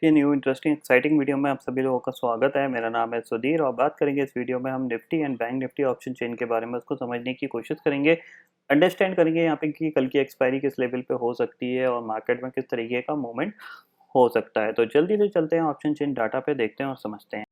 के new interesting exciting video में आप सभी लोगों का स्वागत है। मेरा नाम है सुधीर और बात करेंगे इस वीडियो में हम Nifty and bank Nifty option chain के बारे में उसको समझने की कोशिश करेंगे, अंडरस्टैंड करेंगे यहाँ पे कि कल की एक्सपायरी किस लेवल पे हो सकती है और मार्केट में किस तरीके का मूवमेंट हो सकता है। तो जल्दी से चलते हैं ऑप्शन चेन डाटा पे, देखते हैं और समझते हैं।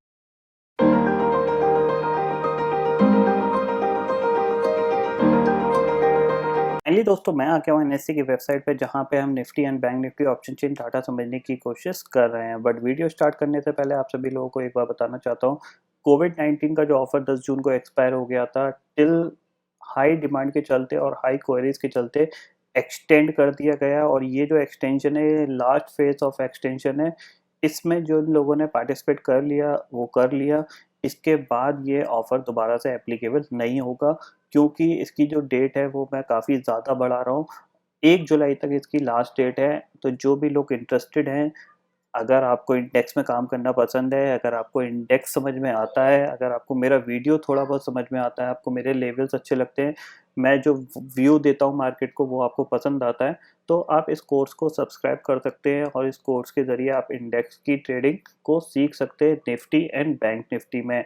फाइनली दोस्तों मैं आ गया हूँ एनएससी की वेबसाइट पे, जहाँ पे हम Nifty and bank Nifty option chain data समझने की कोशिश कर रहे हैं। बट वीडियो स्टार्ट करने से पहले आप सभी लोगों को एक बार बताना चाहता हूँ, कोविड-19 का जो ऑफर 10 जून को एक्सपायर हो गया था, टिल हाई डिमांड के चलते और हाई क्वेरीज के चलते एक्सटेंड कर दिया गया। और ये जो एक्सटेंशन है, लास्ट फेज ऑफ एक्सटेंशन है। इसमें जो लोगों ने पार्टिसिपेट कर लिया वो कर लिया। इसके बाद ये ऑफर दोबारा से एप्लीकेबल नहीं होगा, क्योंकि इसकी जो डेट है वो मैं काफ़ी ज़्यादा बढ़ा रहा हूँ। 1 जुलाई तक इसकी लास्ट डेट है। तो जो भी लोग इंटरेस्टेड हैं, अगर आपको इंडेक्स में काम करना पसंद है, अगर आपको इंडेक्स समझ में आता है, अगर आपको मेरा वीडियो थोड़ा बहुत समझ में आता है, आपको मेरे लेवल्स अच्छे लगते हैं, मैं जो व्यू देता हूँ मार्केट को वो आपको पसंद आता है, तो आप इस कोर्स को सब्सक्राइब कर सकते हैं और इस कोर्स के ज़रिए आप इंडेक्स की ट्रेडिंग को सीख सकते हैं निफ्टी एंड बैंक निफ्टी में।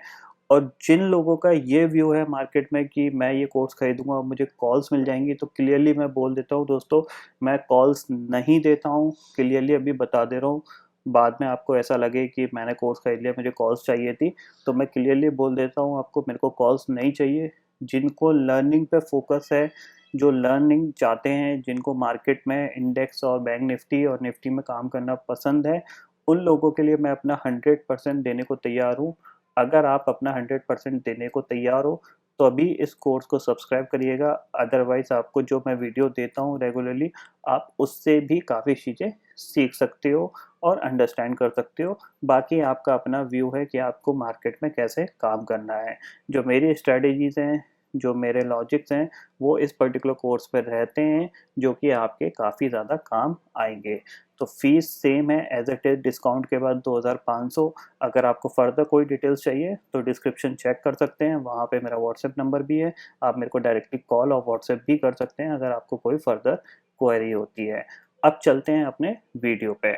और जिन लोगों का ये व्यू है मार्केट में कि मैं ये कोर्स खरीदूंगा और मुझे कॉल्स मिल जाएंगी, तो क्लियरली मैं बोल देता हूँ दोस्तों, मैं कॉल्स नहीं देता हूँ। क्लियरली अभी बता दे रहा हूँ, बाद में आपको ऐसा लगे कि मैंने कोर्स खरीद लिया मुझे कॉल्स चाहिए थी, तो मैं क्लियरली बोल देता हूँ आपको, मेरे को कॉल्स नहीं चाहिए। जिनको लर्निंग पे फोकस है, जो लर्निंग चाहते हैं, जिनको मार्केट में इंडेक्स और बैंक निफ्टी और निफ्टी में काम करना पसंद है, उन लोगों के लिए मैं अपना 100% देने को तैयार हूँ। अगर आप अपना 100% देने को तैयार हो तो अभी इस कोर्स को सब्सक्राइब करिएगा। अदरवाइज आपको जो मैं वीडियो देता हूँ रेगुलरली, आप उससे भी काफ़ी चीज़ें सीख सकते हो और अंडरस्टैंड कर सकते हो। बाकी आपका अपना व्यू है कि आपको मार्केट में कैसे काम करना है। जो मेरी स्ट्रेटजीज़ हैं, जो मेरे लॉजिक्स हैं, वो इस पर्टिकुलर कोर्स पर रहते हैं, जो कि आपके काफ़ी ज़्यादा काम आएंगे। तो फीस सेम है एज इट इज़, डिस्काउंट के बाद 2500। अगर आपको फर्दर कोई डिटेल्स चाहिए तो डिस्क्रिप्शन चेक कर सकते हैं, वहाँ पे मेरा व्हाट्सएप नंबर भी है। आप मेरे को डायरेक्टली कॉल और व्हाट्सएप भी कर सकते हैं अगर आपको कोई फर्दर क्वेरी होती है। अब चलते हैं अपने वीडियो पे।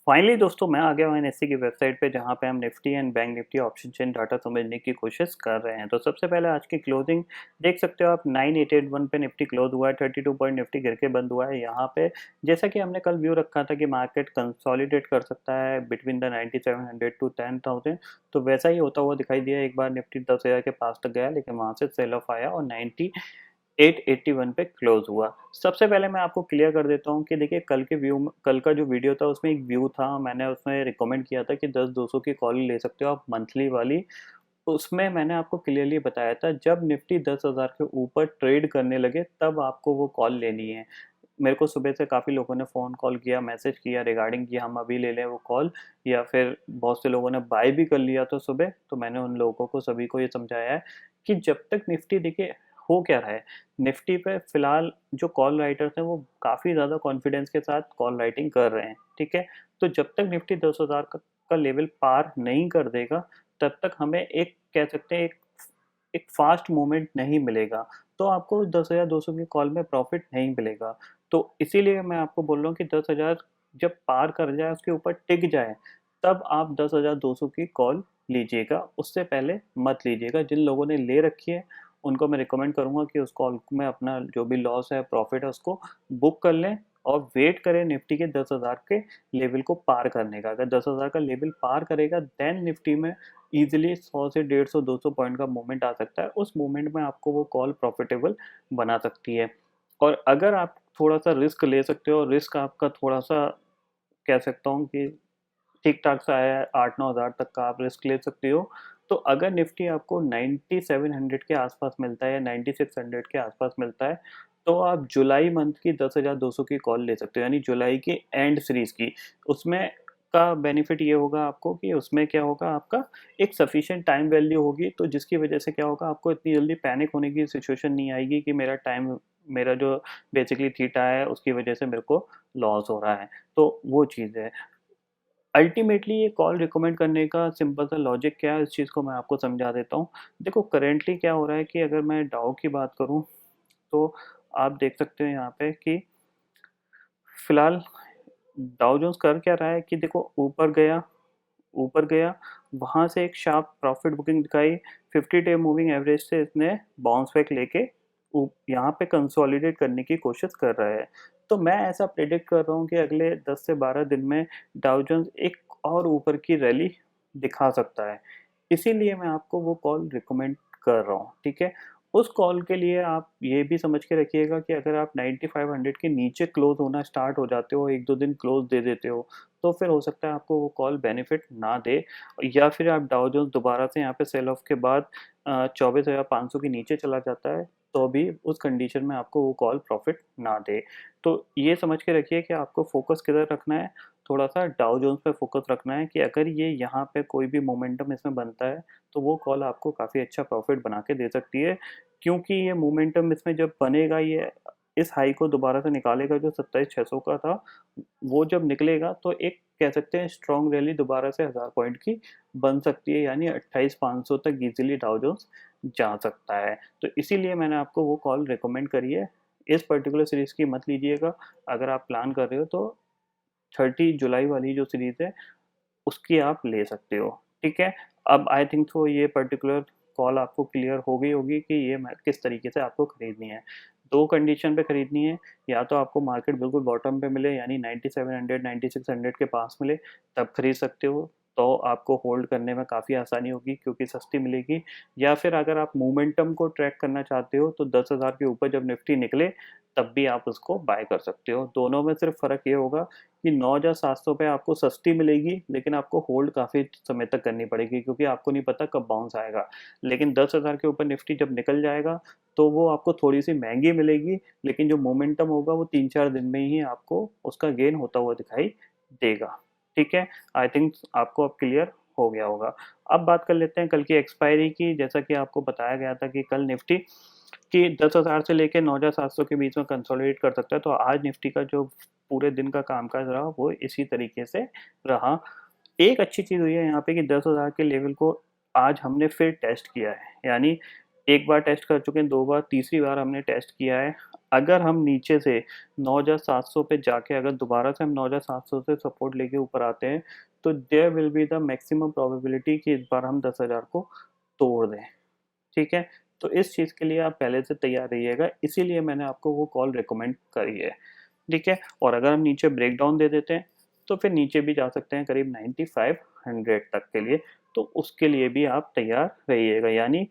फाइनली दोस्तों मैं आ गया हूँ एनएससी की वेबसाइट पे, जहाँ पे हम Nifty and bank Nifty option chain data समझने की कोशिश कर रहे हैं। तो सबसे पहले आज की क्लोजिंग देख सकते हो आप, 9881 पे निफ्टी क्लोज हुआ है, 32 पॉइंट निफ्टी गिर के बंद हुआ है यहाँ पे। जैसा कि हमने कल व्यू रखा था कि मार्केट कंसोलिडेट कर सकता है बिटवीन द 9700 टू 10,000, तो वैसा ही होता हुआ दिखाई दिया। एक बार निफ्टी 10,000 के पास तक गया, लेकिन वहाँ से सेल ऑफ आया और 881 पे क्लोज हुआ। सबसे पहले मैं आपको क्लियर कर देता हूँ कि देखिए, कल का जो वीडियो था उसमें एक व्यू था, मैंने उसमें रिकमेंड किया था कि 10-200 की कॉल ले सकते हो आप मंथली वाली। उसमें मैंने आपको क्लियरली बताया था, जब निफ्टी 10,000 के ऊपर ट्रेड करने लगे तब आपको वो कॉल लेनी है। मेरे को सुबह से काफ़ी लोगों ने फ़ोन कॉल किया, मैसेज किया रिगार्डिंग कि हम अभी ले लें वो कॉल, या फिर बहुत से लोगों ने बाय भी कर लिया था सुबह। तो मैंने उन लोगों को सभी को ये समझाया है कि जब तक निफ्टी, देखिए हो क्या रहा है, निफ्टी पे फिलहाल जो कॉल राइटर्स हैं वो काफ़ी ज़्यादा कॉन्फिडेंस के साथ कॉल राइटिंग कर रहे हैं, ठीक है। तो जब तक निफ्टी 10,000 का लेवल पार नहीं कर देगा, तब तक हमें एक कह सकते हैं एक फास्ट मूवमेंट नहीं मिलेगा। तो आपको 10,200 की कॉल में प्रॉफिट नहीं मिलेगा। तो इसीलिए मैं आपको बोल रहा हूँ कि 10,000 जब पार कर जाए, उसके ऊपर टिक जाए, तब आप 10,200 की कॉल लीजिएगा, उससे पहले मत लीजिएगा। जिन लोगों ने ले रखी है उनको मैं रिकमेंड करूँगा कि उस कॉल में अपना जो भी लॉस है, प्रॉफिट है, उसको बुक कर लें और वेट करें निफ्टी के 10,000 के लेवल को पार करने का। अगर 10,000 का लेवल पार करेगा, देन निफ्टी में ईजिली 100 से 150-200 पॉइंट का मूवमेंट आ सकता है। उस मूवमेंट में आपको वो कॉल प्रॉफिटेबल बना सकती है। और अगर आप थोड़ा सा रिस्क ले सकते हो, रिस्क आपका थोड़ा सा कह सकता हूँ कि ठीक ठाक सा है, 8-9 हज़ार तक का आप रिस्क ले सकते हो। तो अगर निफ्टी आपको 9700 के आसपास मिलता है या 9600 के आसपास मिलता है, तो आप जुलाई मंथ की 10,200 की कॉल ले सकते हो, यानी जुलाई की एंड सीरीज की। उसमें का बेनिफिट ये होगा आपको कि उसमें क्या होगा, आपका एक सफिशिएंट टाइम वैल्यू होगी, तो जिसकी वजह से क्या होगा, आपको इतनी जल्दी पैनिक होने की सिचुएशन नहीं आएगी कि मेरा जो बेसिकली थीटा है उसकी वजह से मेरे को लॉस हो रहा है। तो वो चीज़ है। अल्टीमेटली ये कॉल रिकमेंड करने का सिंपल सा लॉजिक क्या है, इस चीज़ को मैं आपको समझा देता हूँ। देखो करेंटली क्या हो रहा है कि अगर मैं डाउ की बात करूँ, तो आप देख सकते हो यहाँ पे कि फ़िलहाल डाउ जोन्स कर क्या रहा है कि देखो ऊपर गया, वहाँ से एक शार्प प्रॉफिट बुकिंग दिखाई, 50 डे मूविंग एवरेज से इसने बाउंस बैक लेके यहाँ पे कंसोलिडेट करने की कोशिश कर रहा है। तो मैं ऐसा प्रेडिक्ट कर रहा हूँ कि अगले 10 से 12 दिन में डाउ जोन्स एक और ऊपर की रैली दिखा सकता है। इसीलिए मैं आपको वो कॉल रिकमेंड कर रहा हूँ, ठीक है? उस कॉल के लिए आप ये भी समझ के रखिएगा कि अगर आप 9500 के नीचे क्लोज होना स्टार्ट हो जाते हो, 1-2 दिन क्लोज दे देते हो, तो फिर हो सकता है आपको वो कॉल बेनिफिट ना दे, या फिर आप डाउ जोन्स दोबारा से यहाँ पे सेल ऑफ के बाद 24,500 के नीचे चला जाता है, तो भी उस कंडीशन में आपको वो कॉल प्रॉफिट ना दे। तो ये समझ के रखिए कि आपको फोकस किधर रखना है, थोड़ा सा डाउ जोन्स पे फोकस रखना है कि अगर ये यहाँ पे कोई भी मोमेंटम इसमें बनता है, तो वो कॉल आपको काफ़ी अच्छा प्रॉफिट बना के दे सकती है। क्योंकि ये मोमेंटम इसमें जब बनेगा, ये इस हाई को दोबारा से निकालेगा जो 27,600 का था, वो जब निकलेगा तो एक कह सकते हैं स्ट्रॉन्ग रैली दोबारा से 1000 पॉइंट की बन सकती है, यानी 28,500 तक इजीली डाउ जोन्स जा सकता है। तो इसीलिए मैंने आपको वो कॉल रिकमेंड करी है। इस पर्टिकुलर सीरीज़ की मत लीजिएगा। अगर आप प्लान कर रहे हो तो 30 जुलाई वाली जो सीरीज़ है उसकी आप ले सकते हो, ठीक है? अब आई थिंक सो ये पर्टिकुलर कॉल आपको क्लियर हो गई होगी कि ये मैं किस तरीके से आपको खरीदनी है। 2 कंडीशन पे खरीदनी है, या तो आपको मार्केट बिल्कुल बॉटम पे मिले, यानी 9700 9600 के पास मिले, तब खरीद सकते हो, तो आपको होल्ड करने में काफ़ी आसानी होगी क्योंकि सस्ती मिलेगी। या फिर अगर आप मोमेंटम को ट्रैक करना चाहते हो तो 10,000 के ऊपर जब निफ्टी निकले तब भी आप उसको बाय कर सकते हो। दोनों में सिर्फ फ़र्क ये होगा कि 9,700 पे आपको सस्ती मिलेगी, लेकिन आपको होल्ड काफ़ी समय तक करनी पड़ेगी क्योंकि आपको नहीं पता कब बाउंस आएगा। लेकिन 10,000 के ऊपर निफ्टी जब निकल जाएगा, तो वो आपको थोड़ी-सी महँगी मिलेगी, लेकिन जो मोमेंटम होगा वो 3-4 दिन में ही आपको उसका गेन होता हुआ दिखाई देगा। ठीक है? आई थिंक आपको अब क्लियर हो गया होगा। अब बात कर लेते हैं कल की एक्सपायरी की। जैसा कि आपको बताया गया था कि कल निफ्टी कि 10,000 से लेके 9,700 के बीच में कंसोलिडेट कर सकता है, तो आज निफ्टी का जो पूरे दिन का कामकाज रहा वो इसी तरीके से रहा। एक अच्छी चीज़ हुई है यहाँ पे कि 10,000 के लेवल को आज हमने फिर टेस्ट किया है, यानी एक बार टेस्ट कर चुके हैं, 2 बार, तीसरी बार हमने टेस्ट किया है। अगर हम नीचे से 9,700 पे जाके अगर दोबारा से हम 9,700 से सपोर्ट लेके ऊपर आते हैं, तो there will be the maximum probability कि इस बार हम 10,000 को तोड़ दें। ठीक है? तो इस चीज़ के लिए आप पहले से तैयार रहिएगा, इसीलिए मैंने आपको वो कॉल रिकमेंड करी है। ठीक है? और अगर हम नीचे ब्रेकडाउन दे देते हैं, तो फिर नीचे भी जा सकते हैं करीब 9500 तक के लिए, तो उसके लिए भी आप तैयार रहिएगा। यानी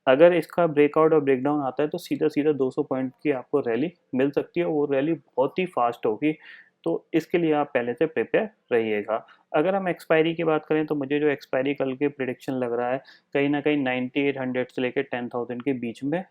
अगर इसका ब्रेकआउट और ब्रेकडाउन आता है तो सीधा-सीधा 200 पॉइंट की आपको रैली मिल सकती है, वो रैली बहुत ही फ़ास्ट होगी, तो इसके लिए आप पहले से प्रिपेयर रहिएगा। अगर हम एक्सपायरी की बात करें तो मुझे जो एक्सपायरी कल के प्रेडिक्शन लग रहा है, कहीं न कहीं 9800 से लेके 10,000 के बीच में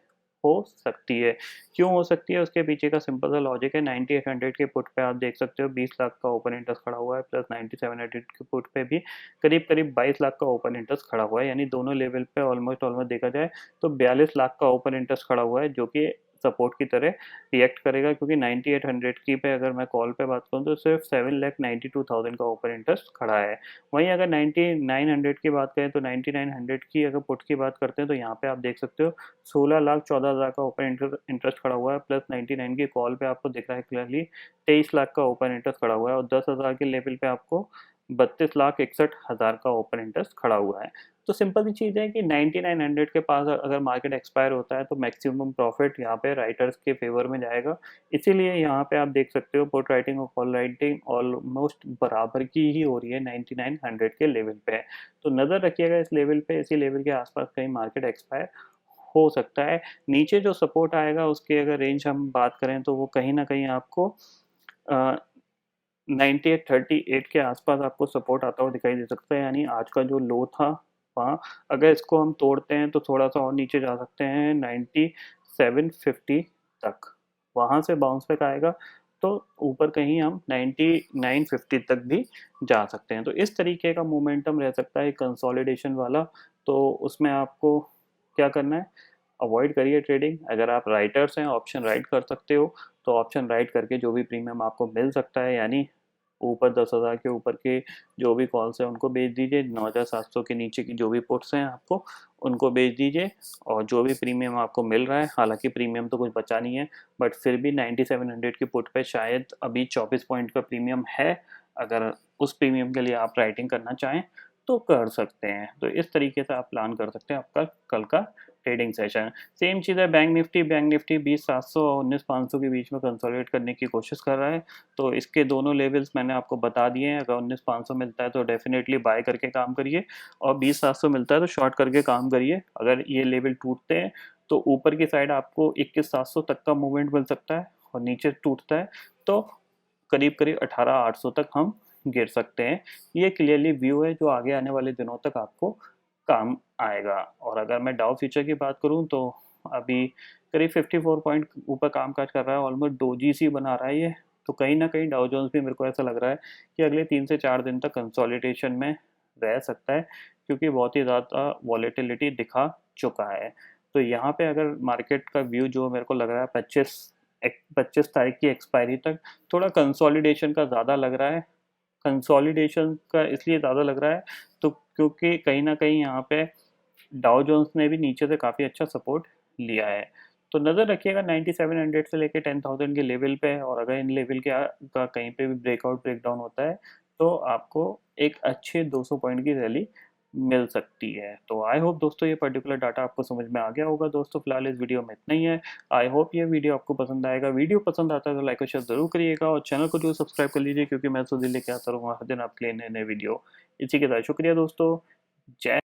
हो सकती है। क्यों हो सकती है? उसके पीछे का सिंपल सा लॉजिक है। 9800 के पुट पे आप देख सकते हो 20 लाख का ओपन इंटरेस्ट खड़ा हुआ है, प्लस 9700 के पुट पे भी करीब-करीब 22 लाख का ओपन इंटरेस्ट खड़ा हुआ है, यानी दोनों लेवल पे ऑलमोस्ट देखा जाए तो 42 लाख का ओपन इंटरेस्ट खड़ा हुआ है, जो कि सपोर्ट की तरह रिएक्ट करेगा, क्योंकि 9800 की पे अगर मैं कॉल पे बात करूँ तो सिर्फ 7,92,000 का ओपन इंटरेस्ट खड़ा है। वहीं अगर 9900 की बात करें तो 9900 की अगर पुट की बात करते हैं तो यहाँ पे आप देख सकते हो 16,14,000 का ओपन इंटरेस्ट खड़ा हुआ है, प्लस 99 की कॉल पे आपको दिख रहा है क्लियरली 23 लाख का ओपन इंटरेस्ट खड़ा हुआ है, और 10,000 के लेवल पे आपको 32,61,000 का ओपन इंटरेस्ट खड़ा हुआ है। तो सिंपल सी चीज़ है कि 9900 के पास अगर मार्केट एक्सपायर होता है तो मैक्सिमम प्रॉफिट यहाँ पे राइटर्स के फेवर में जाएगा। इसीलिए यहाँ पे आप देख सकते हो पुट राइटिंग और कॉल राइटिंग ऑलमोस्ट बराबर की ही हो रही है, 9900 के लेवल पे है। तो नज़र रखिएगा इस लेवल पे, इसी लेवल के आसपास कहीं मार्केट एक्सपायर हो सकता है। नीचे जो सपोर्ट आएगा उसकी अगर रेंज हम बात करें तो वो कहीं न कहीं आपको अ, 9838 के आसपास आपको सपोर्ट आता हुआ दिखाई दे सकता है, यानी आज का जो लो था वहाँ, अगर इसको हम तोड़ते हैं तो थोड़ा-सा और नीचे जा सकते हैं 9750 तक। वहाँ से बाउंस बैक आएगा तो ऊपर कहीं हम 9950 तक भी जा सकते हैं। तो इस तरीके का मोमेंटम रह सकता है कंसोलिडेशन वाला, तो उसमें आपको क्या करना है, अवॉइड करिए ट्रेडिंग। अगर आप राइटर्स हैं, ऑप्शन राइट कर सकते हो, तो ऑप्शन राइट करके जो भी प्रीमियम आपको मिल सकता है, यानी ऊपर 10,000 के ऊपर के जो भी कॉल्स हैं उनको बेच दीजिए, 9,700 के नीचे की जो भी पुट्स हैं आपको उनको बेच दीजिए, और जो भी प्रीमियम आपको मिल रहा है, हालांकि प्रीमियम तो कुछ बचा नहीं है, बट फिर भी 9700 की पुट पे शायद अभी 24 पॉइंट का प्रीमियम है। अगर उस प्रीमियम के लिए आप राइटिंग करना चाहें तो कर सकते हैं। तो इस तरीके से आप प्लान कर सकते हैं आपका कल का ट्रेडिंग सेशन। सेम चीज़ है बैंक निफ्टी 20,700 और 19,500 के बीच में कंसोलिडेट करने की कोशिश कर रहा है। तो इसके दोनों लेवल्स मैंने आपको बता दिए हैं। अगर 19,500 मिलता है तो डेफिनेटली बाय करके काम करिए, और 20,700 मिलता है तो शॉर्ट करके काम करिए। अगर ये लेवल टूटते हैं तो ऊपर की साइड आपको 21,700 तक का मूवमेंट मिल सकता है, और नीचे टूटता है तो करीब करीब 18,800 तक हम गिर सकते हैं। ये क्लियरली व्यू है जो आगे आने वाले दिनों तक आपको काम आएगा। और अगर मैं डाउ फ्यूचर की बात करूं तो अभी करीब 54 पॉइंट ऊपर कामकाज कर रहा है, ऑलमोस्ट डोजी सी बना रहा है ये। तो कहीं ना कहीं डाउ जोन्स भी मेरे को ऐसा लग रहा है कि अगले 3 से 4 दिन तक कंसोलिडेशन में रह सकता है, क्योंकि बहुत ही ज़्यादा वॉलेटिलिटी दिखा चुका है। तो यहाँ पे अगर मार्केट का व्यू जो मेरे को लग रहा है 25 तारीख की एक्सपायरी तक थोड़ा कंसोलिडेशन का ज़्यादा लग रहा है। कंसोलिडेशन का इसलिए ज़्यादा लग रहा है तो क्योंकि कहीं ना कहीं यहाँ पे डाउ जोन्स ने भी नीचे से काफ़ी अच्छा सपोर्ट लिया है। तो नज़र रखिएगा 9700 से लेकर 10,000 के लेवल पे, और अगर इन लेवल का कहीं पे भी ब्रेकआउट ब्रेकडाउन होता है तो आपको एक अच्छे 200 पॉइंट की रैली मिल सकती है। तो आई होप दोस्तों ये पर्टिकुलर डाटा आपको समझ में आ गया होगा। दोस्तों फिलहाल इस वीडियो में इतना ही है। आई होप ये वीडियो आपको पसंद आएगा। वीडियो पसंद आता है तो लाइक और शेयर जरूर करिएगा, और चैनल को जो सब्सक्राइब कर लीजिए, क्योंकि मैं सुधीर लेके आता रहूँगा हर दिन आपके लिए नए नए वीडियो। इसी के साथ शुक्रिया दोस्तों। जय